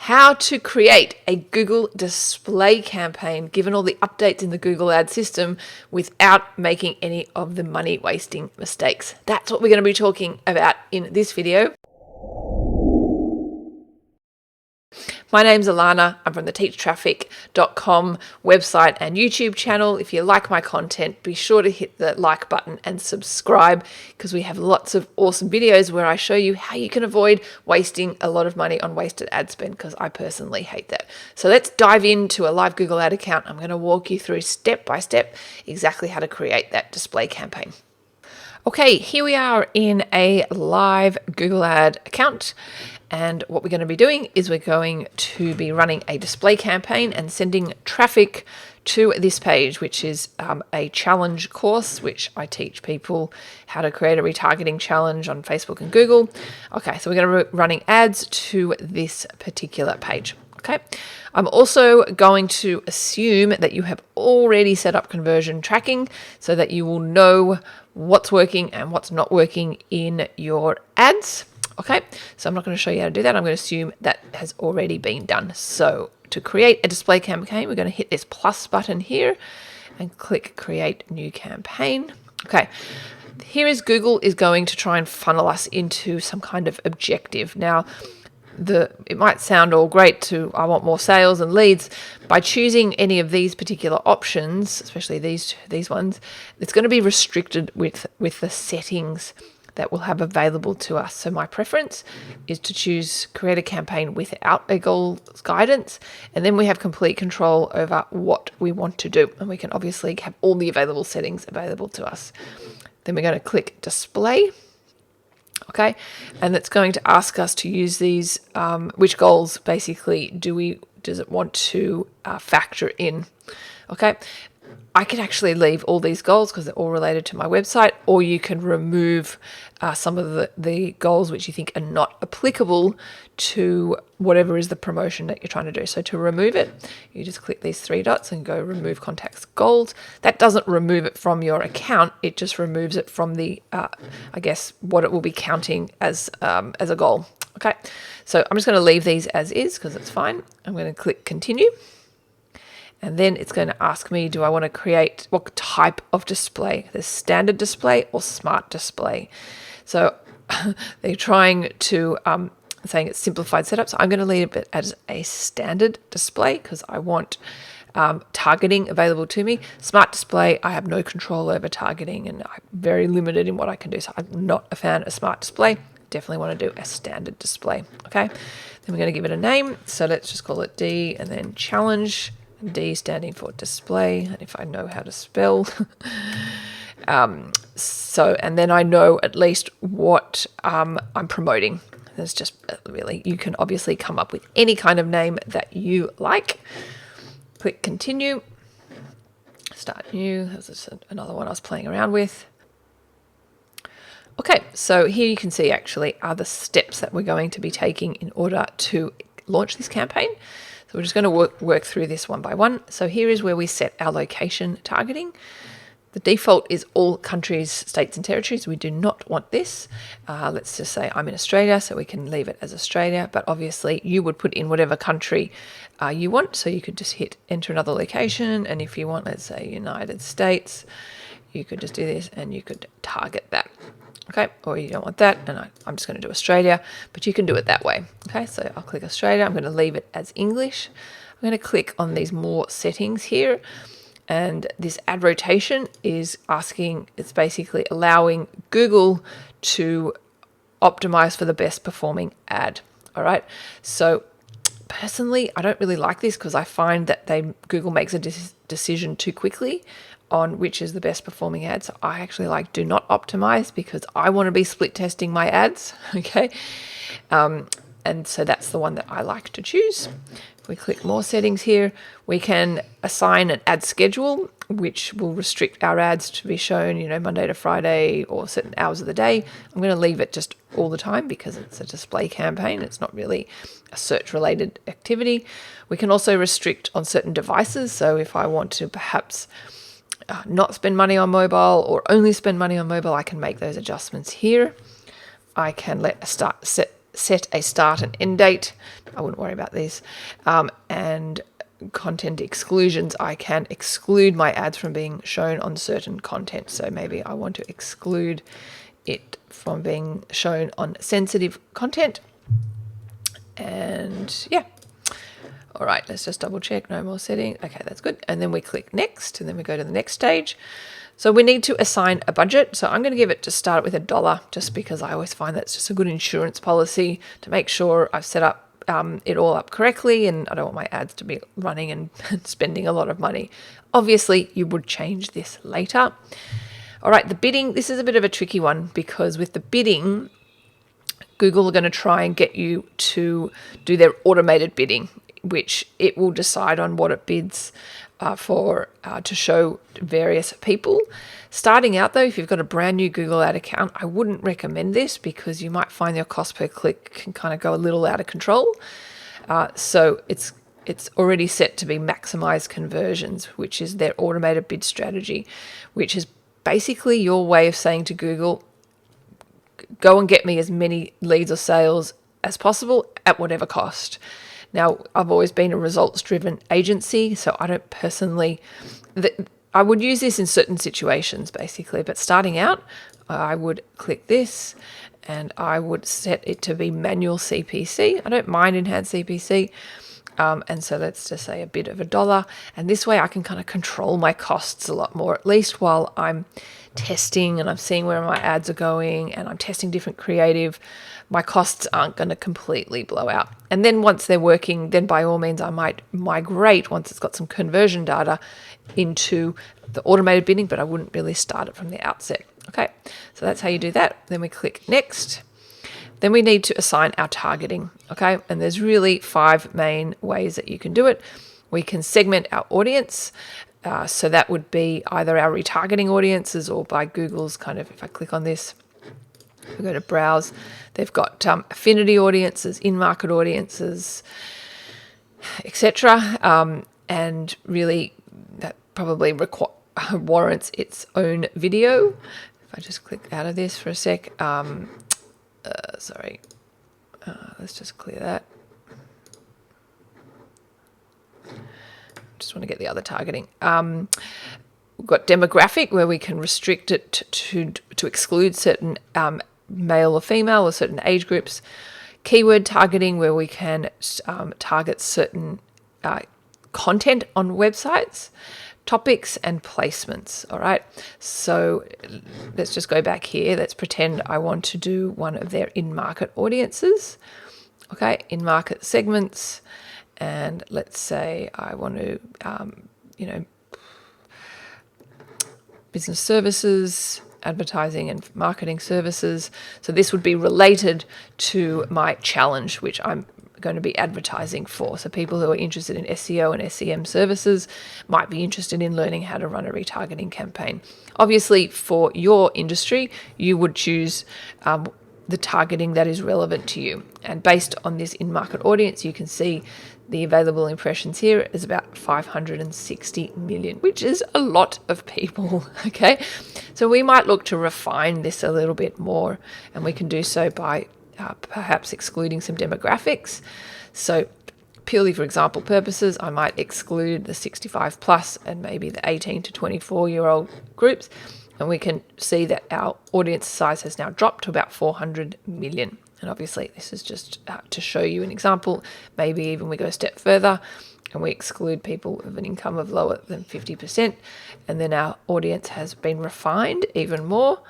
how to create a Google display campaign given all the updates in the Google ad system without making any of the money wasting mistakes. That's what we're going to be talking about in this video. My name's Alana. I'm from the teachtraffic.com website and YouTube channel. If you like my content, be sure to hit the like button and subscribe, because we have lots of awesome videos where I show you how you can avoid wasting a lot of money on wasted ad spend, because I personally hate that. So let's dive into a live Google ad account. I'm going to walk you through step by step exactly how to create that display campaign. Okay, here we are in a live Google ad account. And what we're going to be doing is we're going to be running a display campaign and sending traffic to this page, which is a challenge course, which I teach people how to create a retargeting challenge on Facebook and Google. Okay, so we're going to be running ads to this particular page. Okay, I'm also going to assume that you have already set up conversion tracking so that you will know what's working and what's not working in your ads. Okay, so I'm not going to show you how to do that. I'm going to assume that has already been done. So to create a display campaign, we're going to hit this plus button here and click create new campaign. Okay, here is Google is going to try and funnel us into some kind of objective. Now, it might sound all great to, I want more sales and leads. By choosing any of these particular options, especially these ones, it's going to be restricted with the settings that we'll have available to us. So my preference is to choose create a campaign without a goals guidance, and then we have complete control over what we want to do, and we can obviously have all the available settings available to us. Then we're going to click display. Okay, and it's going to ask us to use these, which goals basically does it want to factor in. Okay, I can actually leave all these goals because they're all related to my website, or you can remove some of the goals which you think are not applicable to whatever is the promotion that you're trying to do. So to remove it, you just click these three dots and go remove contacts goals. That doesn't remove it from your account. It just removes it from the, I guess, what it will be counting as a goal. Okay, so I'm just going to leave these as is because it's fine. I'm going to click continue. And then it's going to ask me, do I want to create what type of display? There's standard display or smart display. So they're trying to, saying it's simplified setup. So I'm going to leave it as a standard display because I want targeting available to me. Smart display, I have no control over targeting and I'm very limited in what I can do. So I'm not a fan of smart display. Definitely want to do a standard display. Okay. Then we're going to give it a name. So let's just call it D and then challenge. D standing for display, and if I know how to spell. And then I know at least what I'm promoting. There's just really, you can obviously come up with any kind of name that you like. Click continue. Start new. This is another one I was playing around with. Okay, so here you can see actually are the steps that we're going to be taking in order to launch this campaign. So we're just going to work through this one by one. So here is where we set our location targeting. The default is all countries, states and territories. We do not want this. Let's just say I'm in Australia, so we can leave it as Australia. But obviously you would put in whatever country you want. So you could just hit enter another location. And if you want, let's say United States, you could just do this and you could target that. Okay, or you don't want that, and I'm just going to do Australia, but you can do it that way. Okay, so I'll click Australia. I'm going to leave it as English. I'm going to click on these more settings here, and this ad rotation is asking, it's basically allowing Google to optimize for the best performing ad. All right, so personally, I don't really like this because I find that Google makes a decision too quickly on which is the best performing ad. So I actually like do not optimize because I want to be split testing my ads. Okay. And so that's the one that I like to choose. If we click more settings here, we can assign an ad schedule, which will restrict our ads to be shown, Monday to Friday or certain hours of the day. I'm going to leave it just all the time because it's a display campaign. It's not really a search related activity. We can also restrict on certain devices. So if I want to perhaps not spend money on mobile or only spend money on mobile, I can make those adjustments here. I can set a start and end date I wouldn't worry about these. And content exclusions, I can exclude my ads from being shown on certain content. So maybe I want to exclude it from being shown on sensitive content. And yeah. All right, let's just double check. No more setting. Okay, that's good. And then we click next, and then we go to the next stage. So we need to assign a budget. So I'm going to give it to start with $1, just because I always find that's just a good insurance policy to make sure I've set up it all up correctly, and I don't want my ads to be running and spending a lot of money. Obviously, you would change this later. All right, the bidding. This is a bit of a tricky one, because with the bidding, Google are going to try and get you to do their automated bidding, which it will decide on what it bids for to show various people. Starting out though, if you've got a brand new Google ad account, I wouldn't recommend this, because you might find your cost per click can kind of go a little out of control. So it's already set to be maximize conversions, which is their automated bid strategy, which is basically your way of saying to Google, go and get me as many leads or sales as possible at whatever cost. Now, I've always been a results-driven agency, so I don't personally... I would use this in certain situations, basically, but starting out, I would click this, and I would set it to be manual CPC. I don't mind enhanced CPC, and so let's just say a bid of $1, and this way I can kind of control my costs a lot more, at least while I'm testing and I'm seeing where my ads are going and I'm testing different creative. My costs aren't going to completely blow out. And then once they're working, then by all means I might migrate, once it's got some conversion data, into the automated bidding, but I wouldn't really start it from the outset. Okay, so that's how you do that. Then we click next. Then we need to assign our targeting. Okay, and there's really 5 main ways that you can do it. We can segment our audience. So that would be either our retargeting audiences, or by Google's kind of, if I click on this, we go to browse, they've got affinity audiences, in-market audiences, etc. And really that probably warrants its own video. If I just click out of this for a sec, sorry, let's just clear that. Just want to get the other targeting. We've got demographic, where we can restrict it to exclude certain male or female or certain age groups. Keyword targeting, where we can target certain content on websites. Topics and placements. All right, so let's just go back here. Let's pretend I want to do one of their in-market audiences. Okay, in-market segments. And let's say I want to, business services, advertising and marketing services. So this would be related to my challenge, which I'm going to be advertising for. So people who are interested in SEO and SEM services might be interested in learning how to run a retargeting campaign. Obviously, for your industry, you would choose the targeting that is relevant to you. And based on this in-market audience, you can see the available impressions here is about 560 million, which is a lot of people, okay? So we might look to refine this a little bit more, and we can do so by perhaps excluding some demographics. So purely for example purposes, I might exclude the 65 plus and maybe the 18 to 24-year-old groups, and we can see that our audience size has now dropped to about 400 million. And obviously this is just to show you an example. Maybe even we go a step further and we exclude people with an income of lower than 50%, and then our audience has been refined even more.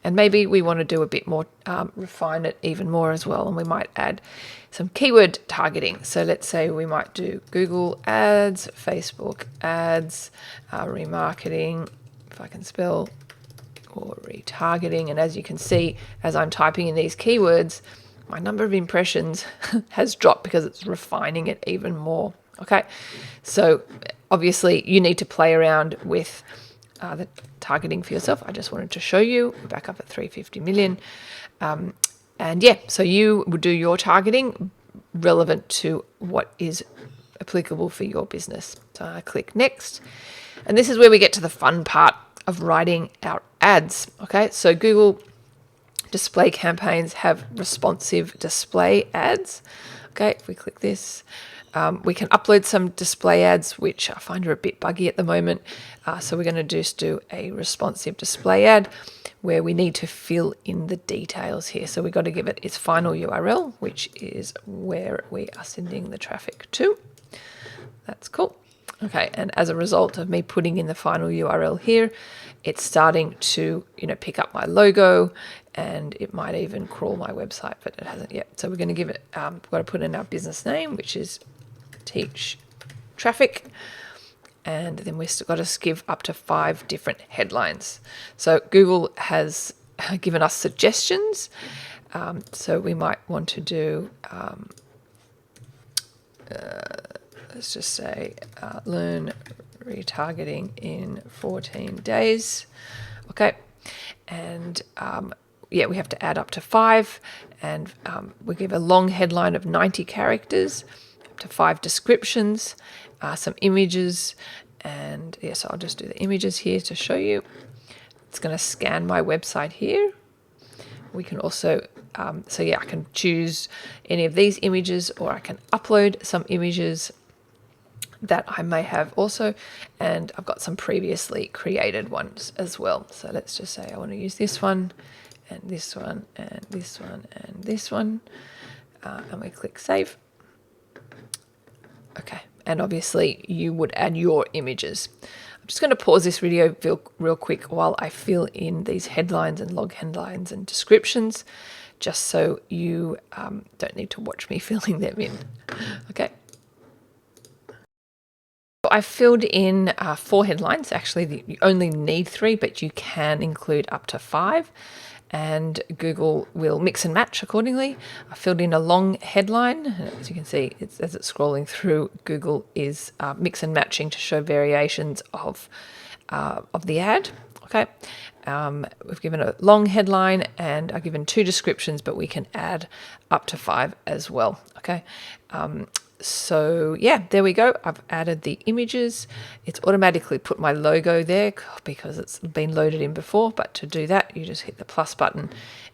And maybe we want to do a bit more, refine it even more as well, and we might add some keyword targeting. So let's say we might do Google ads, Facebook ads, remarketing, if I can spell, or retargeting. And as you can see, as I'm typing in these keywords, my number of impressions has dropped because it's refining it even more. Okay, so obviously you need to play around with the targeting for yourself. I just wanted to show you. We're back up at 350 million. And yeah, so you would do your targeting relevant to what is applicable for your business. So I click next. And this is where we get to the fun part of writing our ads. Okay, so Google display campaigns have responsive display ads. Okay, if we click this, we can upload some display ads, which I find are a bit buggy at the moment. So we're going to just do a responsive display ad where we need to fill in the details here. So we've got to give it its final URL, which is where we are sending the traffic to. That's cool. Okay, and as a result of me putting in the final URL here, it's starting to, pick up my logo, and it might even crawl my website, but it hasn't yet. So we're going to give it, we've got to put in our business name, which is Teach Traffic, and then we've still got to give up to 5 different headlines. So Google has given us suggestions. So we might want to do, let's just say, learn retargeting in 14 days. Okay. And yeah, we have to add up to 5, and we give a long headline of 90 characters, up to 5 descriptions, some images, and yeah, so I'll just do the images here to show you. It's going to scan my website here. We can also, so yeah, I can choose any of these images, or I can upload some images that I may have also, and I've got some previously created ones as well. So let's just say I want to use this one, and this one, and this one, and this one, and we click save. Okay, and obviously you would add your images. I'm just going to pause this video real quick while I fill in these headlines and log headlines and descriptions, just so you don't need to watch me filling them in. Okay. I filled in 4 headlines. Actually, you only need 3, but you can include up to 5, and Google will mix and match accordingly. I filled in a long headline. As you can see, as it's scrolling through, Google is mix and matching to show variations of the ad. Okay, we've given a long headline, and I've given 2 descriptions, but we can add up to 5 as well. Okay. So yeah, there we go. I've added the images. It's automatically put my logo there because it's been loaded in before. But to do that, you just hit the plus button,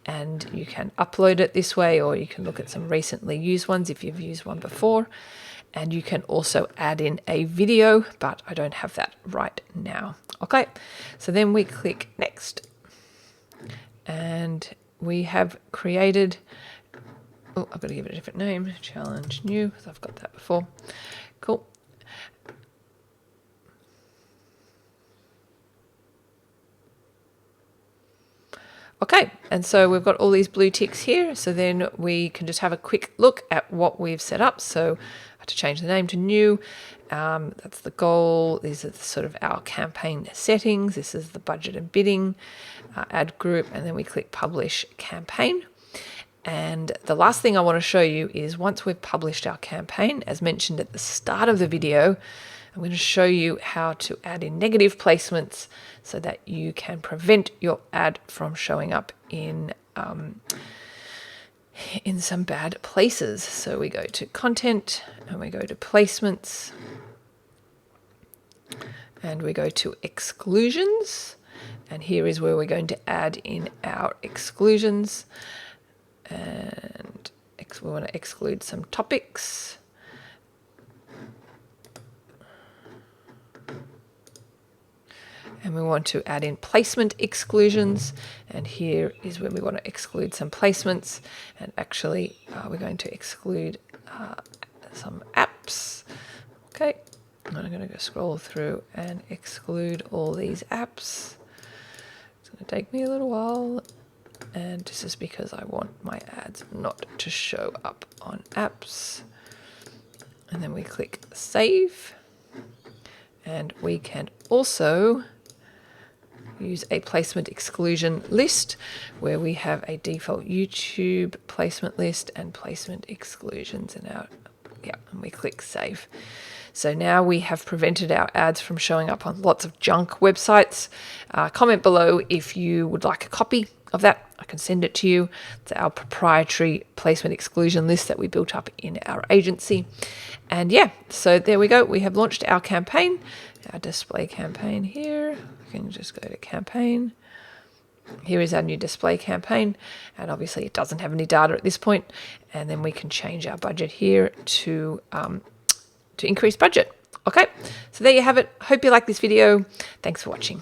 and you can upload it this way, or you can look at some recently used ones if you've used one before. And you can also add in a video, but I don't have that right now. Okay, so then we click next, and we have created, oh, I've got to give it a different name, challenge new, because I've got that before. Cool. Okay, and so we've got all these blue ticks here. So then we can just have a quick look at what we've set up. So I have to change the name to new. That's the goal. These are sort of our campaign settings. This is the budget and bidding, ad group, and then we click publish campaign. And the last thing I want to show you is once we've published our campaign, as mentioned at the start of the video, I'm going to show you how to add in negative placements so that you can prevent your ad from showing up in some bad places. So we go to content, and we go to placements, and we go to exclusions. And here is where we're going to add in our exclusions. And we want to exclude some topics. And we want to add in placement exclusions. And here is where we want to exclude some placements. And actually, we're going to exclude some apps. Okay, I'm going to go scroll through and exclude all these apps. It's going to take me a little while. And this is because I want my ads not to show up on apps. And then we click save. And we can also use a placement exclusion list where we have a default YouTube placement list and placement exclusions in our, and we click save. So now we have prevented our ads from showing up on lots of junk websites. Comment below if you would like a copy of that. I can send it to you. It's our proprietary placement exclusion list that we built up in our agency. And yeah, so there we go. We have launched our campaign, our display campaign here. We can just go to campaign. here is our new display campaign, and obviously it doesn't have any data at this point, and then we can change our budget here to increase budget. Okay, so there you have it. Hope you like this video. Thanks for watching.